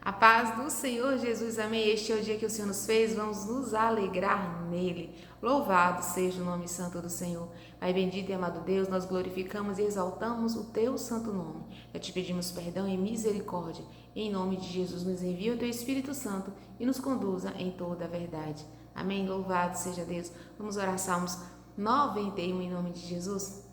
A paz do Senhor Jesus, amém. Este é o dia que o Senhor nos fez, vamos nos alegrar nele. Louvado seja o nome santo do Senhor. Pai bendito e amado Deus, nós glorificamos e exaltamos o teu santo nome. Já te pedimos perdão e misericórdia. Em nome de Jesus, nos envia o teu Espírito Santo e nos conduza em toda a verdade. Amém. Louvado seja Deus. Vamos orar Salmos 91 em nome de Jesus.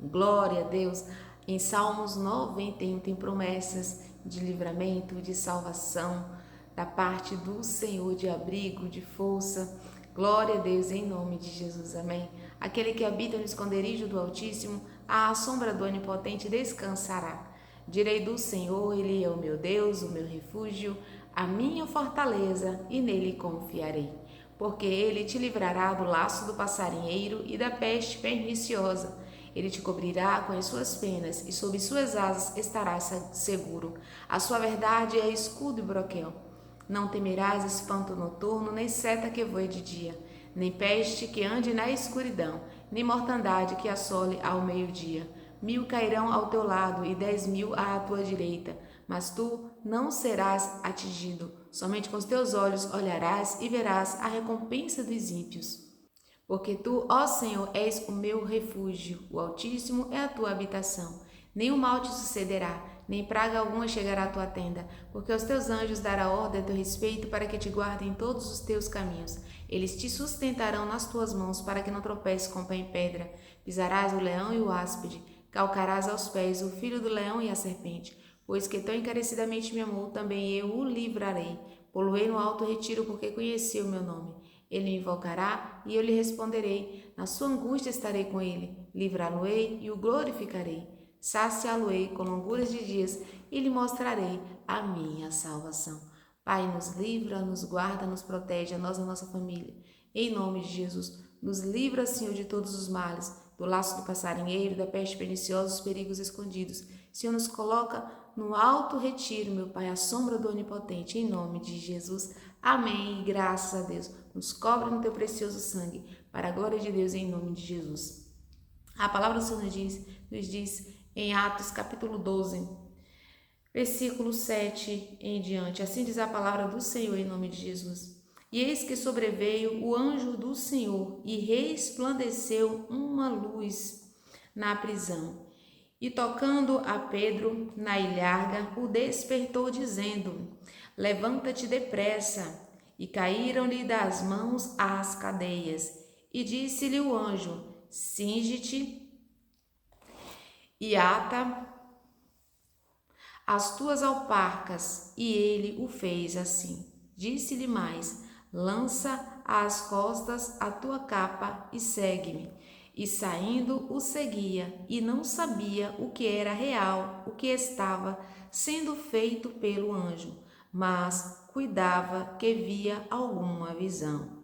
Glória a Deus. Em Salmos 91 tem promessas de livramento, de salvação, da parte do Senhor, de abrigo, de força. Glória a Deus em nome de Jesus, amém. Aquele que habita no esconderijo do Altíssimo, à sombra do Onipotente descansará. Direi do Senhor, Ele é o meu Deus, o meu refúgio, a minha fortaleza, e nele confiarei. Porque Ele te livrará do laço do passarinheiro e da peste perniciosa. Ele te cobrirá com as suas penas e sob suas asas estarás seguro. A sua verdade é escudo e broquel. Não temerás espanto noturno, nem seta que voe de dia, nem peste que ande na escuridão, nem mortandade que assole ao meio-dia. 1000 cairão ao teu lado e 10.000 à tua direita, mas tu não serás atingido. Somente com os teus olhos olharás e verás a recompensa dos ímpios. Porque tu, ó Senhor, és o meu refúgio, o Altíssimo é a tua habitação. Nenhum mal te sucederá, nem praga alguma chegará à tua tenda, porque aos teus anjos dará ordem a teu respeito para que te guardem todos os teus caminhos. Eles te sustentarão nas tuas mãos para que não tropeces com o pé em pedra. Pisarás o leão e o áspide, calcarás aos pés o filho do leão e a serpente. Pois que tão encarecidamente me amou, também eu o livrarei. Poloei no alto retiro porque conheci o meu nome. Ele me invocará e eu lhe responderei. Na sua angústia estarei com ele. Livrá-lo-ei e o glorificarei. Saciá-lo-ei com longuras de dias e lhe mostrarei a minha salvação. Pai, nos livra, nos guarda, nos protege, a nós e a nossa família. Em nome de Jesus, nos livra, Senhor, de todos os males, do laço do passarinheiro, da peste perniciosa, dos perigos escondidos. Senhor, nos coloca no alto retiro, meu Pai, à sombra do Onipotente, em nome de Jesus. Amém. Graças a Deus. Nos cobre no teu precioso sangue, para a glória de Deus, em nome de Jesus. A palavra do Senhor nos diz em Atos capítulo 12, versículo 7 em diante. Assim diz a palavra do Senhor em nome de Jesus. E eis que sobreveio o anjo do Senhor e resplandeceu uma luz na prisão. E tocando a Pedro na ilharga, o despertou, dizendo: Levanta-te depressa. E caíram-lhe das mãos as cadeias. E disse-lhe o anjo: Cinge-te e ata as tuas alparcas. E ele o fez assim. Disse-lhe mais: Lança às costas a tua capa e segue-me. E saindo o seguia, e não sabia o que era real, o que estava sendo feito pelo anjo, mas cuidava que via alguma visão.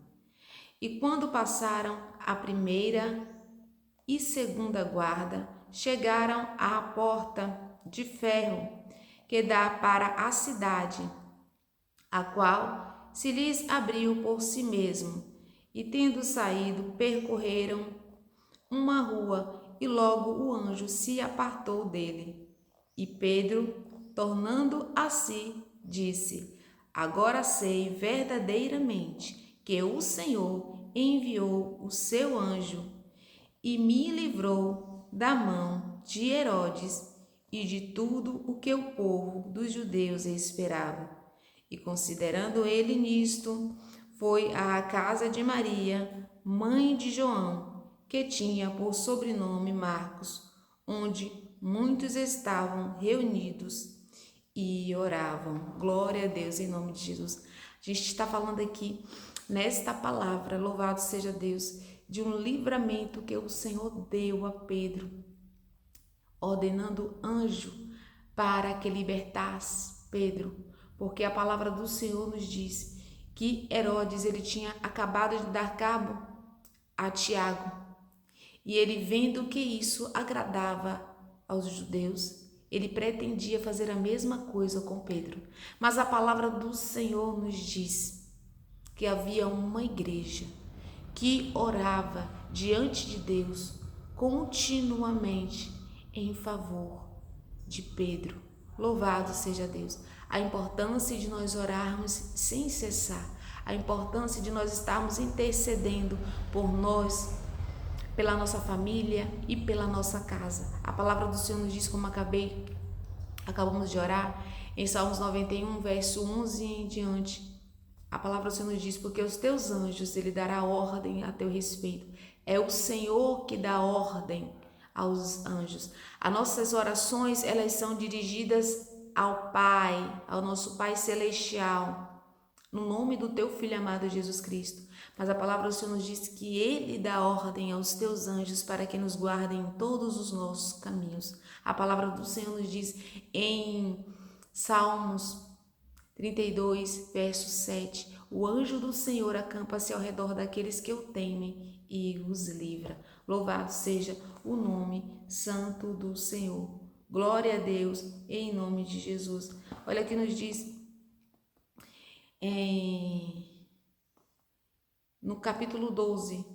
E quando passaram a primeira e segunda guarda, chegaram à porta de ferro que dá para a cidade, a qual se lhes abriu por si mesmo, e tendo saído, percorreram uma rua, e logo o anjo se apartou dele. E Pedro, tornando a si, disse: Agora sei verdadeiramente que o Senhor enviou o seu anjo e me livrou da mão de Herodes e de tudo o que o povo dos judeus esperava. E considerando ele nisto, foi à casa de Maria, mãe de João, que tinha por sobrenome Marcos, onde muitos estavam reunidos e oravam. Glória a Deus em nome de Jesus. A gente está falando aqui nesta palavra, louvado seja Deus, de um livramento que o Senhor deu a Pedro, ordenando anjo para que libertasse Pedro, porque a palavra do Senhor nos diz que Herodes ele tinha acabado de dar cabo a Tiago, e ele, vendo que isso agradava aos judeus, ele pretendia fazer a mesma coisa com Pedro. Mas a palavra do Senhor nos diz que havia uma igreja que orava diante de Deus continuamente em favor de Pedro. Louvado seja Deus. A importância de nós orarmos sem cessar, a importância de nós estarmos intercedendo por nós, pela nossa família e pela nossa casa. A palavra do Senhor nos diz, como acabamos de orar, em Salmos 91, verso 11 em diante. A palavra do Senhor nos diz, porque os teus anjos, ele dará ordem a teu respeito. É o Senhor que dá ordem aos anjos. As nossas orações, elas são dirigidas ao Pai, ao nosso Pai Celestial, no nome do teu Filho amado Jesus Cristo. Mas a palavra do Senhor nos diz que Ele dá ordem aos teus anjos para que nos guardem em todos os nossos caminhos. A palavra do Senhor nos diz em Salmos 32, verso 7, o anjo do Senhor acampa-se ao redor daqueles que o temem e os livra. Louvado seja o nome santo do Senhor. Glória a Deus, em nome de Jesus. Olha aqui nos diz no capítulo 12,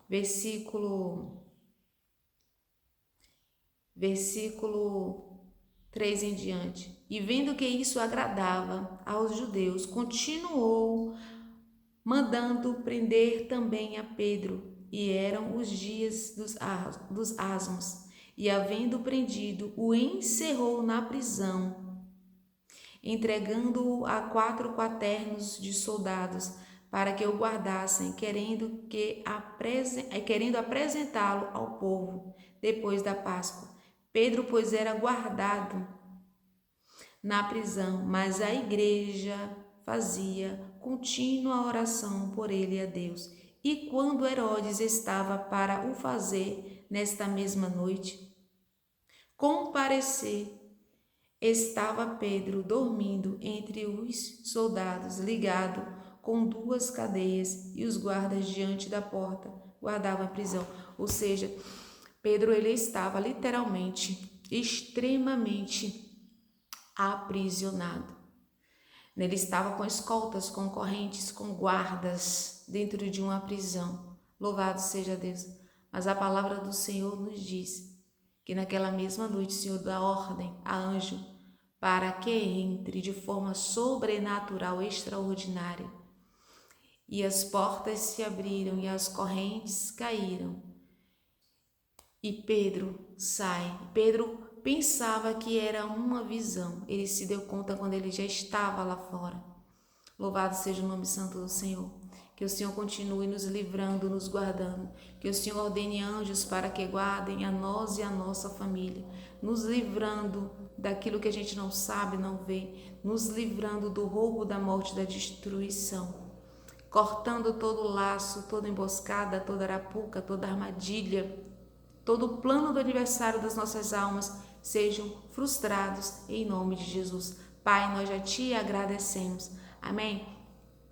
versículo 3 em diante. E vendo que isso agradava aos judeus, continuou mandando prender também a Pedro. E eram os dias dos asmos. E havendo prendido, o encerrou na prisão, entregando-o a 4 quaternos de soldados, para que o guardassem, querendo apresentá-lo ao povo, depois da Páscoa. Pedro, pois, era guardado na prisão, mas a igreja fazia contínua oração por ele a Deus. E quando Herodes estava para o fazer nesta mesma noite comparecer, estava Pedro dormindo entre os soldados, ligado com 2 cadeias, e os guardas diante da porta guardavam a prisão. Ou seja, Pedro, ele estava literalmente, extremamente aprisionado. Ele estava com escoltas, com correntes, com guardas dentro de uma prisão. Louvado seja Deus. Mas a palavra do Senhor nos diz que naquela mesma noite o Senhor dá ordem a anjo para que entre de forma sobrenatural, extraordinária. E as portas se abriram e as correntes caíram. E Pedro sai. Pedro pensava que era uma visão. Ele se deu conta quando ele já estava lá fora. Louvado seja o nome santo do Senhor. Que o Senhor continue nos livrando, nos guardando. Que o Senhor ordene anjos para que guardem a nós e a nossa família. Nos livrando daquilo que a gente não sabe, não vê. Nos livrando do roubo, da morte, da destruição. Cortando todo laço, toda emboscada, toda arapuca, toda armadilha. Todo o plano do adversário das nossas almas sejam frustrados em nome de Jesus. Pai, nós já te agradecemos. Amém?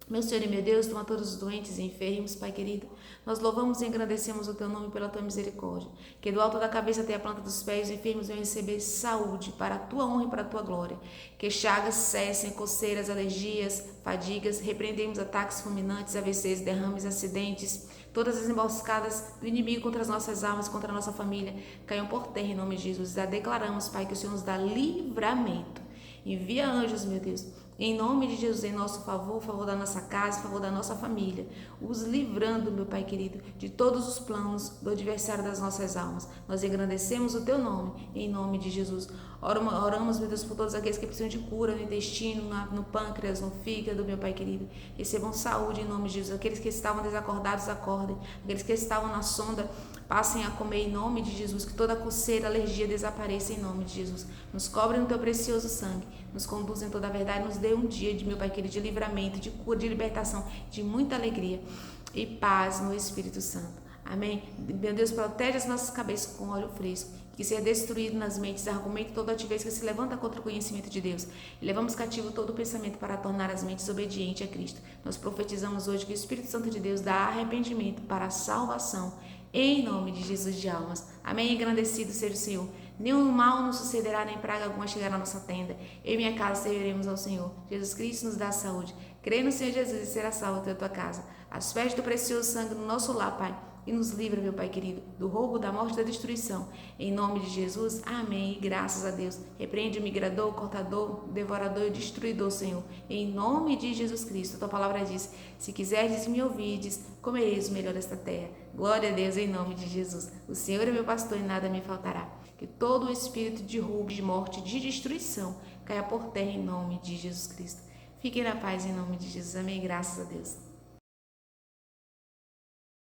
Meu Senhor e meu Deus, toma todos os doentes e enfermos, Pai querido. Nós louvamos e engrandecemos o Teu nome pela Tua misericórdia. Que do alto da cabeça até a planta dos pés, os enfermos venham receber saúde para a Tua honra e para a Tua glória. Que chagas cessem, coceiras, alergias, fadigas, repreendemos ataques fulminantes, AVCs, derrames, acidentes, todas as emboscadas do inimigo contra as nossas almas, contra a nossa família, caiam por terra em nome de Jesus. Já declaramos, Pai, que o Senhor nos dá livramento. Envia anjos, meu Deus, em nome de Jesus, em nosso favor, favor da nossa casa, favor da nossa família, os livrando, meu Pai querido, de todos os planos do adversário das nossas almas. Nós engrandecemos o Teu nome, em nome de Jesus. Oramos, meu Deus, por todos aqueles que precisam de cura no intestino, no pâncreas, no fígado, meu Pai querido. Recebam saúde em nome de Jesus. Aqueles que estavam desacordados, acordem. Aqueles que estavam na sonda, passem a comer em nome de Jesus. Que toda coceira, alergia desapareça em nome de Jesus. Nos cobre no Teu precioso sangue. Nos conduz em toda a verdade. Nos dê um dia de, meu Pai querido, de livramento, de cura, de libertação, de muita alegria e paz no Espírito Santo. Amém? Meu Deus, protege as nossas cabeças com óleo fresco. Que seja destruído nas mentes, argumento toda altivez que se levanta contra o conhecimento de Deus. E levamos cativo todo o pensamento para tornar as mentes obedientes a Cristo. Nós profetizamos hoje que o Espírito Santo de Deus dá arrependimento para a salvação, em nome de Jesus de almas. Amém? Engrandecido seja o Senhor. Nenhum mal nos sucederá, nem praga alguma chegará na nossa tenda. Eu e minha casa serviremos ao Senhor. Jesus Cristo nos dá saúde. Crê no Senhor Jesus e será salvo a tua casa. As pés do precioso sangue no nosso lar, Pai. e nos livra, meu Pai querido, do roubo, da morte e da destruição. Em nome de Jesus, amém. E graças a Deus. Repreende o migrador, o cortador, o devorador e o destruidor, Senhor. Em nome de Jesus Cristo. A tua palavra diz: se quiserdes e me ouvides, comereis o melhor desta terra. Glória a Deus, em nome de Jesus. O Senhor é meu pastor e nada me faltará. Que todo o espírito de roubo, de morte, de destruição caia por terra em nome de Jesus Cristo. Fiquem na paz em nome de Jesus. Amém. Graças a Deus.